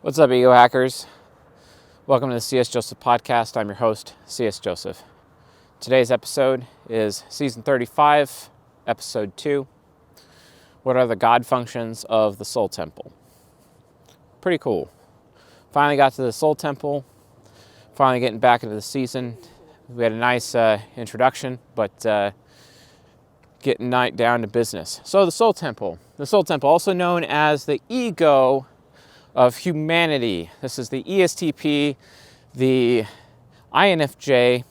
What's up, ego hackers? Welcome to the CS Joseph podcast. I'm your host, CS Joseph. Today's episode is season 35, episode 2. What are the God functions of the soul temple? Pretty cool. Finally got to the soul temple. Finally getting back into the season. We had a nice introduction, but getting down to business. So the soul temple. The soul temple, also known as the ego of humanity. This is the ESTP, the INFJ,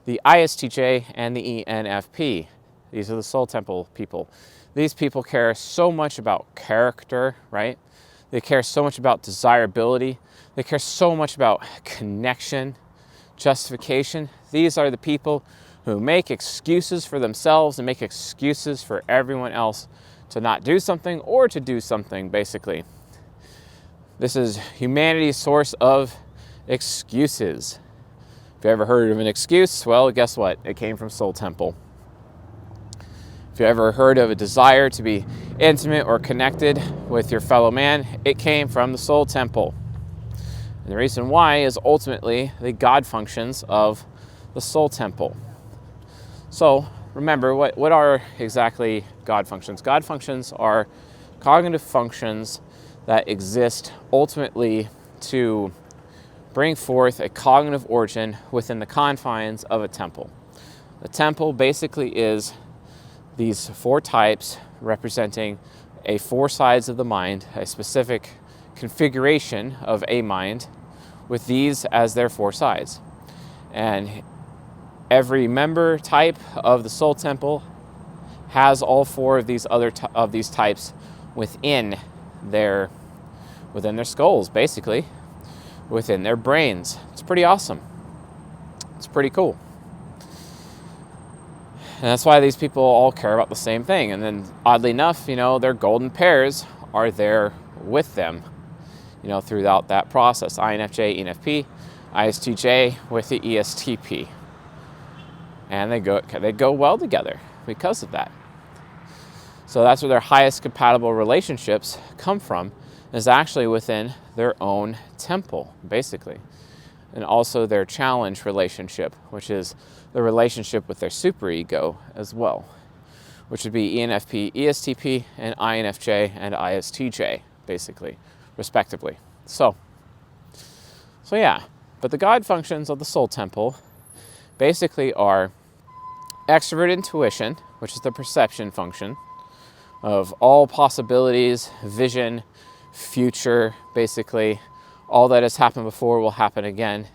the ISTJ, and the ENFP. These are the soul temple people. These people care so much about character, right? They care so much about desirability. They care so much about connection, justification. These are the people who make excuses for themselves and make excuses for everyone else to not do something or to do something, basically. This is humanity's source of excuses. If you ever heard of an excuse, well, guess what? It came from Soul Temple. If you ever heard of a desire to be intimate or connected with your fellow man, it came from the Soul Temple. And the reason why is ultimately the God functions of the Soul Temple. So remember, what are exactly God functions? God functions are cognitive functions that exist ultimately to bring forth a cognitive origin within the confines of a temple. The temple basically is these four types representing four sides of the mind, a specific configuration of a mind with these as their four sides. And every member type of the soul temple has all four of these these types within their skulls, basically, within their brains. It's pretty awesome. It's pretty cool. And that's why these people all care about the same thing. And then, oddly enough, their golden pairs are there with them, throughout that process. INFJ, ENFP, ISTJ with the ESTP. And they go well together because of that. So that's where their highest compatible relationships come from, is actually within their own temple, basically. And also their challenge relationship, which is the relationship with their superego as well, which would be ENFP, ESTP, and INFJ and ISTJ, basically, respectively. So yeah, but the God functions of the soul temple basically are extrovert intuition, which is the perception function of all possibilities, vision, future, basically. All that has happened before will happen again.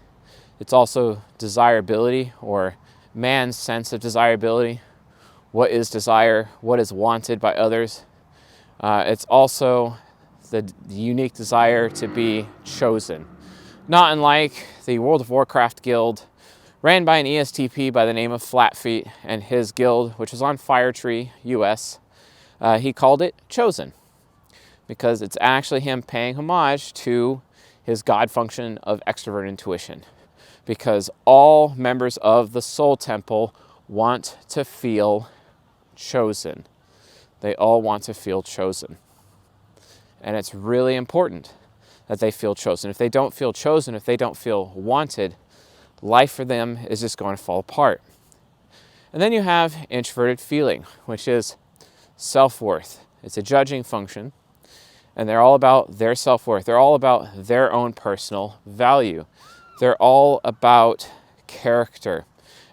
It's also desirability, or man's sense of desirability. What is desire? What is wanted by others? It's also the unique desire to be chosen. Not unlike the World of Warcraft guild ran by an ESTP by the name of Flatfeet, and his guild, which was on Firetree, US, he called it Chosen, because it's actually him paying homage to his God function of extrovert intuition. Because all members of the soul temple want to feel chosen. They all want to feel chosen. And it's really important that they feel chosen. If they don't feel chosen, if they don't feel wanted, life for them is just going to fall apart. And then you have introverted feeling, which is self-worth. It's a judging function. And they're all about their self-worth. They're all about their own personal value. They're all about character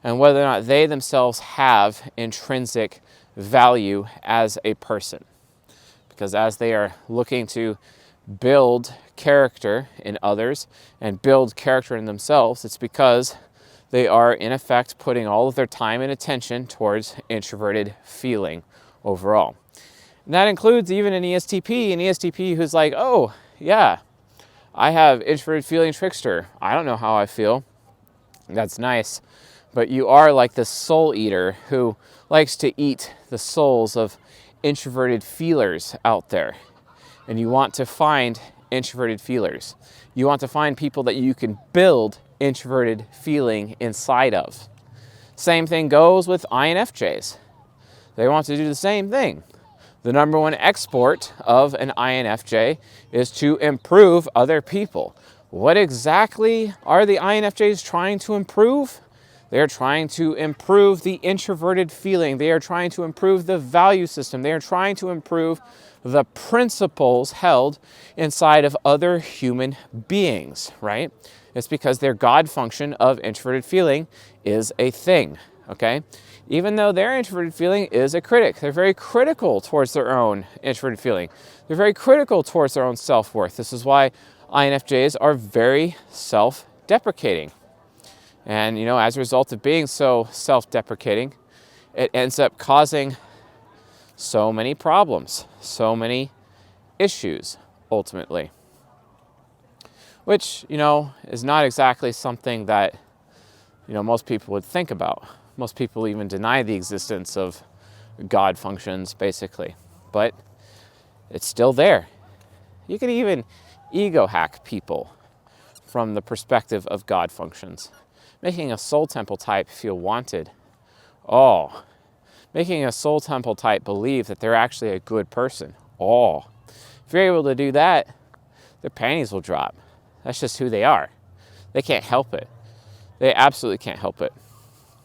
and whether or not they themselves have intrinsic value as a person. Because as they are looking to build character in others and build character in themselves, it's because they are, in effect, putting all of their time and attention towards introverted feeling overall. And that includes even an ESTP who's like, oh, yeah, I have introverted feeling trickster. I don't know how I feel. That's nice. But you are like the soul eater who likes to eat the souls of introverted feelers out there. And you want to find introverted feelers. You want to find people that you can build introverted feeling inside of. Same thing goes with INFJs. They want to do the same thing. The number one export of an INFJ is to improve other people. What exactly are the INFJs trying to improve? They're trying to improve the introverted feeling. They are trying to improve the value system. They are trying to improve the principles held inside of other human beings, right? It's because their God function of introverted feeling is a thing, okay? Even though their introverted feeling is a critic, they're very critical towards their own introverted feeling. They're very critical towards their own self-worth. This is why INFJs are very self-deprecating. And, as a result of being so self-deprecating, it ends up causing so many problems, so many issues, ultimately. Which, is not exactly something that, most people would think about. Most people even deny the existence of God functions, basically. But it's still there. You can even ego hack people from the perspective of God functions. Making a soul temple type feel wanted. Oh, making a soul temple type believe that they're actually a good person. Oh, if you're able to do that, their panties will drop. That's just who they are. They can't help it. They absolutely can't help it.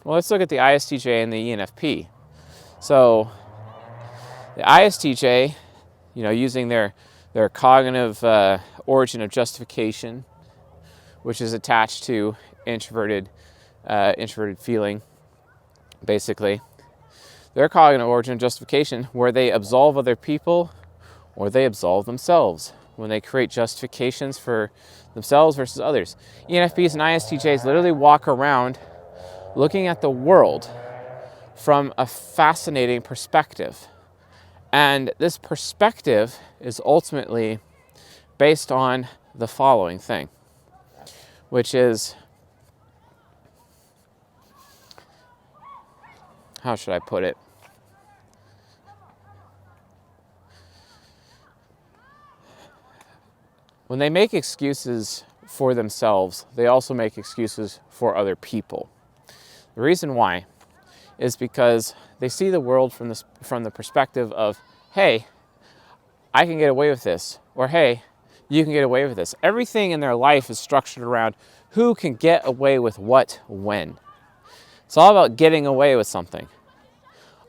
Well, let's look at the ISTJ and the ENFP. So, the ISTJ, using their cognitive origin of justification, which is attached to introverted feeling, basically. Their cognitive origin of justification, where they absolve other people or they absolve themselves, when they create justifications for themselves versus others. ENFPs and ISTJs literally walk around looking at the world from a fascinating perspective. And this perspective is ultimately based on the following thing, which is, how should I put it? When they make excuses for themselves, they also make excuses for other people. The reason why is because they see the world from the perspective of, hey, I can get away with this, or hey, you can get away with this. Everything in their life is structured around who can get away with what when. It's all about getting away with something.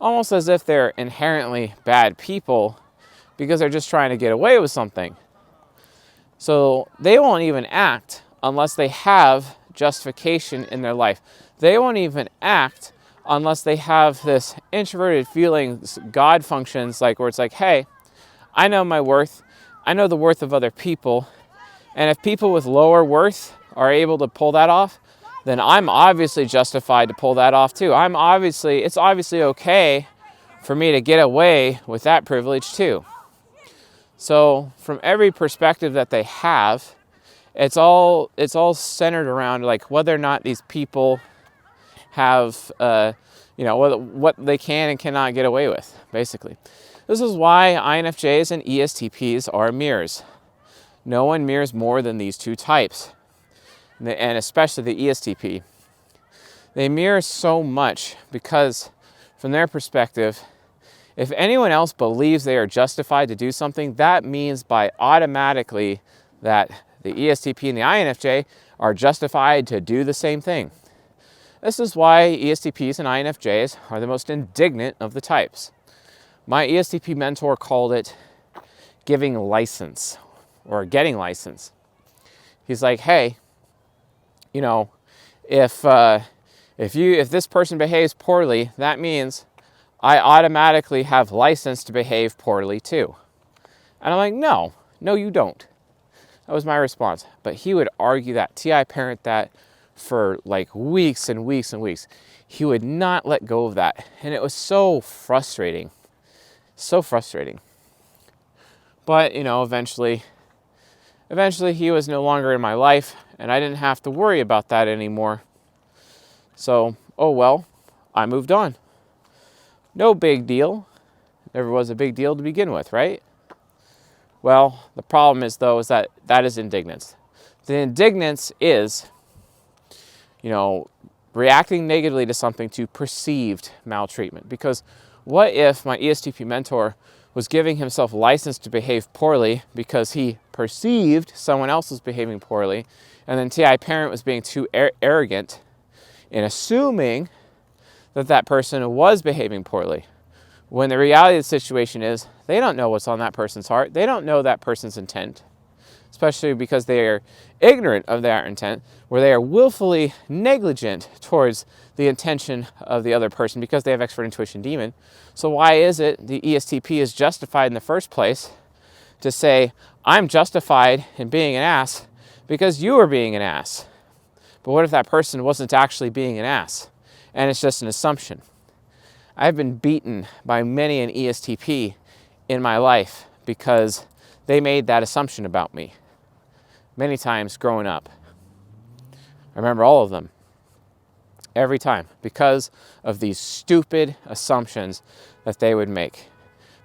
Almost as if they're inherently bad people because they're just trying to get away with something. So they won't even act unless they have justification in their life. They won't even act unless they have this introverted feelings, God functions, like where it's like, hey, I know my worth. I know the worth of other people. And if people with lower worth are able to pull that off, then I'm obviously justified to pull that off too. It's obviously okay for me to get away with that privilege too. So from every perspective that they have, it's all centered around like whether or not these people have, what they can and cannot get away with, basically. This is why INFJs and ESTPs are mirrors. No one mirrors more than these two types, and especially the ESTP. They mirror so much because from their perspective, if anyone else believes they are justified to do something, that means by automatically that the ESTP and the INFJ are justified to do the same thing. This is why ESTPs and INFJs are the most indignant of the types. My ESTP mentor called it giving license or getting license. He's like, hey, if this person behaves poorly, that means I automatically have license to behave poorly too. And I'm like, no, you don't. That was my response. But he would argue that, TI parent that for like weeks and weeks and weeks. He would not let go of that. And it was so frustrating. So frustrating. But, eventually he was no longer in my life and I didn't have to worry about that anymore. So, oh well, I moved on. No big deal. Never was a big deal to begin with, right? Well, the problem is, though, is that is indignance. The indignance is, reacting negatively to something to perceived maltreatment. Because what if my ESTP mentor was giving himself license to behave poorly because he perceived someone else was behaving poorly, and then TI parent was being too arrogant in assuming that that person was behaving poorly, when the reality of the situation is they don't know what's on that person's heart. They don't know that person's intent, especially because they are ignorant of their intent, where they are willfully negligent towards the intention of the other person because they have expert intuition demon. So why is it the ESTP is justified in the first place to say, I'm justified in being an ass because you are being an ass? But what if that person wasn't actually being an ass and it's just an assumption? I've been beaten by many an ESTP in my life because they made that assumption about me many times growing up. I remember all of them. Every time, because of these stupid assumptions that they would make.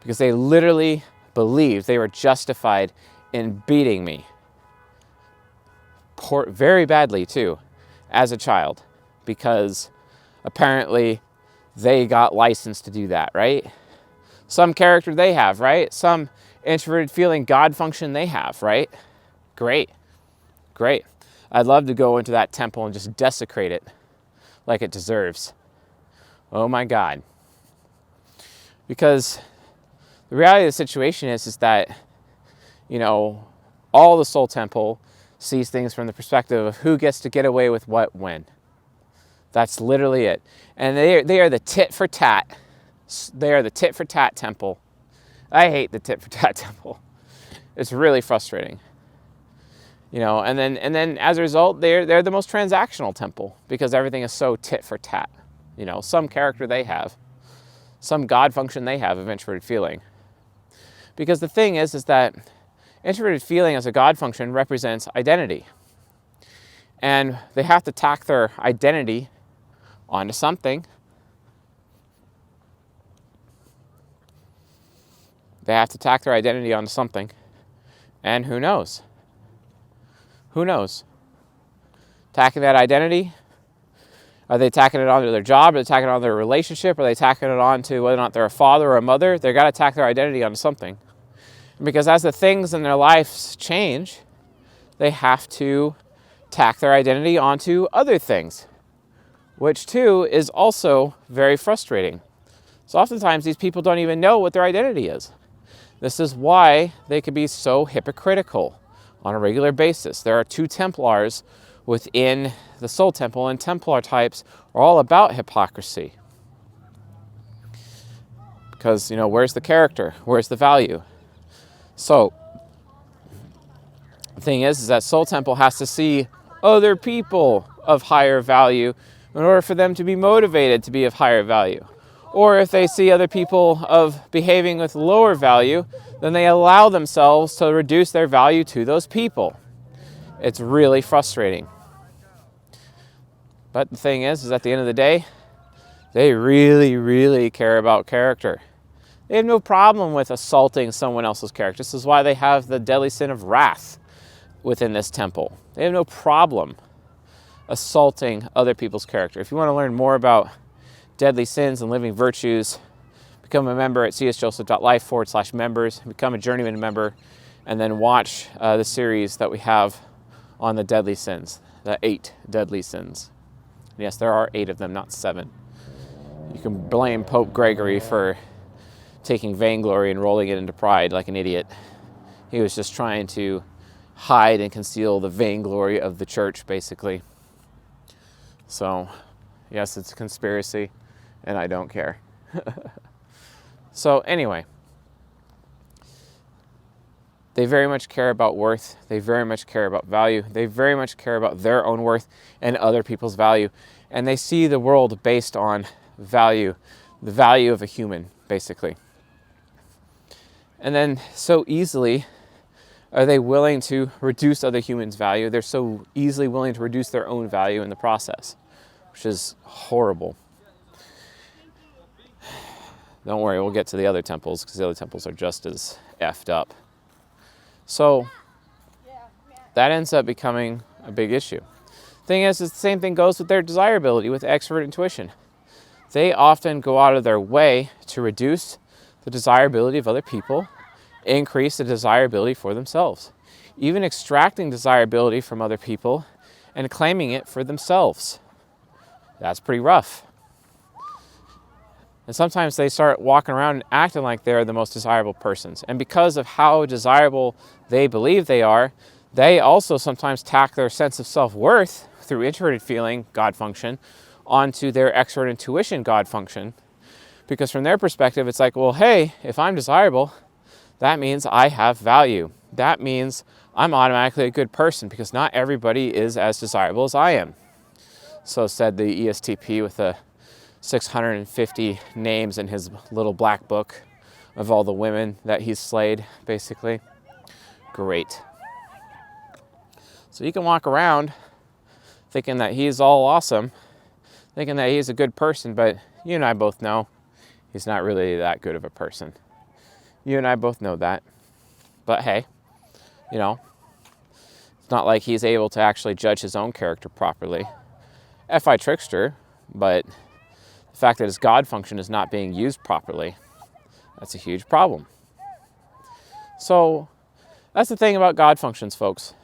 Because they literally believed they were justified in beating me. Very badly too, as a child. Because apparently they got licensed to do that, right? Some character they have, right? Some introverted feeling God function they have, right? Great. Great. I'd love to go into that temple and just desecrate it like it deserves. Oh my God. Because the reality of the situation is that, you know, all the soul temple sees things from the perspective of who gets to get away with what when. That's literally it. And they are the tit for tat. They are the tit for tat temple. I hate the tit for tat temple. It's really frustrating. You know, and then as a result, they're the most transactional temple because everything is so tit for tat. You know, some character they have, some God function they have of introverted feeling. Because the thing is that introverted feeling as a God function represents identity. And they have to tack their identity onto something. They have to tack their identity onto something. And who knows? Who knows? Tacking that identity? Are they tacking it onto their job? Are they tacking it on their relationship? Are they tacking it onto whether or not they're a father or a mother? They've got to tack their identity onto something. Because as the things in their lives change, they have to tack their identity onto other things, which too is also very frustrating. So oftentimes these people don't even know what their identity is. This is why they can be so hypocritical on a regular basis. There are 2 Templars within the Soul Temple, and Templar types are all about hypocrisy. Because, you know, where's the character? Where's the value? So, the thing is that Soul Temple has to see other people of higher value in order for them to be motivated to be of higher value. Or if they see other people of behaving with lower value, then they allow themselves to reduce their value to those people. It's really frustrating. But the thing is at the end of the day, they really, really care about character. They have no problem with assaulting someone else's character. This is why they have the deadly sin of wrath within this temple. They have no problem assaulting other people's character. If you want to learn more about deadly sins and living virtues, become a member at csjoseph.life/members, become a journeyman member, and then watch the series that we have on the deadly sins, the 8 deadly sins. Yes, there are 8 of them, not 7. You can blame Pope Gregory for taking vainglory and rolling it into pride like an idiot. He was just trying to hide and conceal the vainglory of the church, basically. So, yes, it's a conspiracy, and I don't care. So, anyway, they very much care about worth. They very much care about value. They very much care about their own worth and other people's value. And they see the world based on value, the value of a human, basically. And then so easily are they willing to reduce other humans' value. They're so easily willing to reduce their own value in the process, which is horrible. Don't worry, we'll get to the other temples because the other temples are just as effed up. So that ends up becoming a big issue. Thing is the same thing goes with their desirability, with extrovert intuition. They often go out of their way to reduce the desirability of other people increase the desirability for themselves. Even extracting desirability from other people and claiming it for themselves. That's pretty rough. And sometimes they start walking around and acting like they're the most desirable persons. And because of how desirable they believe they are, they also sometimes tack their sense of self-worth through introverted feeling, God function, onto their extrovert intuition, God function. Because from their perspective, it's like, well, hey, if I'm desirable, that means I have value. That means I'm automatically a good person because not everybody is as desirable as I am. So said the ESTP with the 650 names in his little black book of all the women that he's slayed, basically. Great. So you can walk around thinking that he's all awesome, thinking that he's a good person, but you and I both know he's not really that good of a person. You and I both know that. But hey, you know, it's not like he's able to actually judge his own character properly. FI trickster, but the fact that his God function is not being used properly, that's a huge problem. So that's the thing about God functions, folks.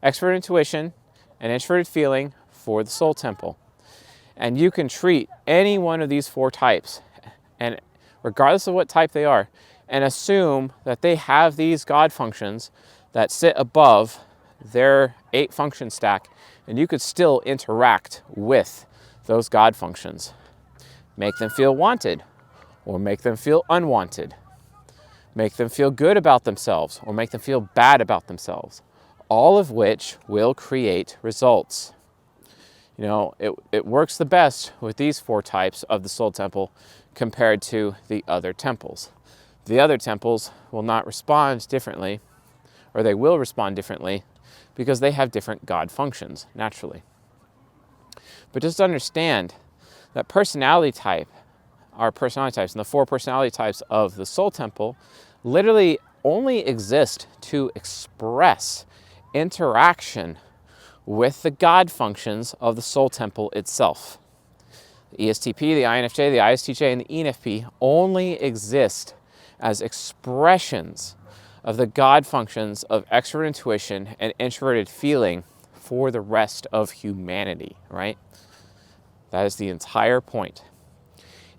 Extrovert intuition and introverted feeling for the soul temple. And you can treat any one of these 4 types, and regardless of what type they are, and assume that they have these God functions that sit above their 8 function stack, and you could still interact with those God functions. Make them feel wanted, or make them feel unwanted. Make them feel good about themselves, or make them feel bad about themselves. All of which will create results. You know, it works the best with these 4 types of the soul temple compared to the other temples. The other temples will not respond differently, or they will respond differently because they have different God functions, naturally. But just understand that personality type, our personality types, and the 4 personality types of the soul temple literally only exist to express interaction with the God functions of the soul temple itself. The ESTP, the INFJ, the ISTJ, and the ENFP only exist as expressions of the God functions of extrovert intuition and introverted feeling for the rest of humanity, right? That is the entire point.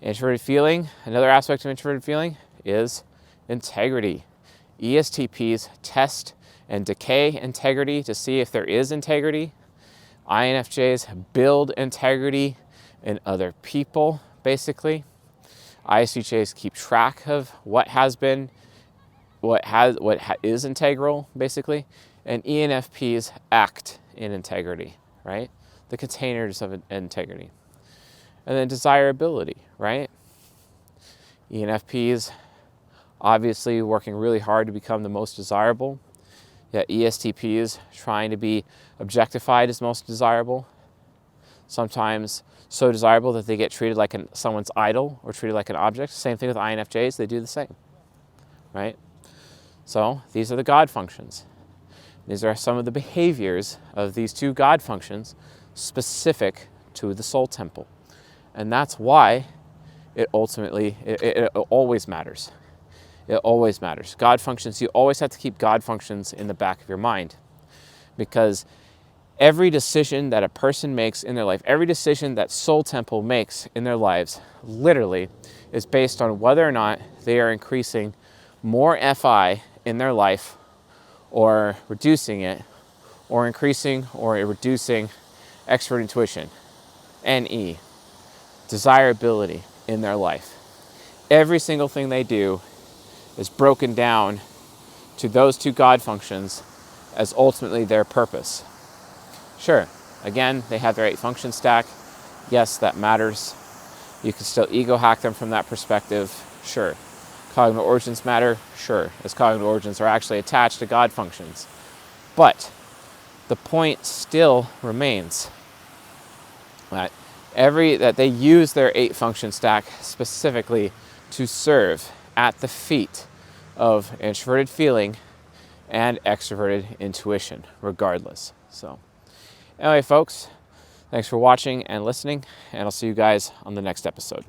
Introverted feeling, another aspect of introverted feeling is integrity. ESTPs test and decay integrity to see if there is integrity. INFJs build integrity in other people, basically. ISTJs keep track of what has been, what is integral, basically. And ENFPs act in integrity, right? The containers of integrity. And then desirability, right? ENFPs obviously working really hard to become the most desirable. Yet ESTPs trying to be objectified as most desirable. Sometimes so desirable that they get treated like someone's idol or treated like an object. Same thing with INFJs, they do the same, right? So these are the God functions. These are some of the behaviors of these 2 God functions specific to the soul temple. And that's why it ultimately, it always matters. It always matters. God functions, you always have to keep God functions in the back of your mind, because every decision that a person makes in their life, every decision that soul temple makes in their lives, literally is based on whether or not they are increasing more FI in their life or reducing it, or increasing or reducing extrovert intuition, NE, desirability in their life. Every single thing they do is broken down to those 2 God functions as ultimately their purpose. Sure, again, they have their 8 function stack. Yes, that matters. You can still ego hack them from that perspective. Sure. Cognitive origins matter. Sure, as cognitive origins are actually attached to God functions. But the point still remains that they use their 8 function stack specifically to serve at the feet of introverted feeling and extroverted intuition, regardless. So anyway, folks, thanks for watching and listening, and I'll see you guys on the next episode.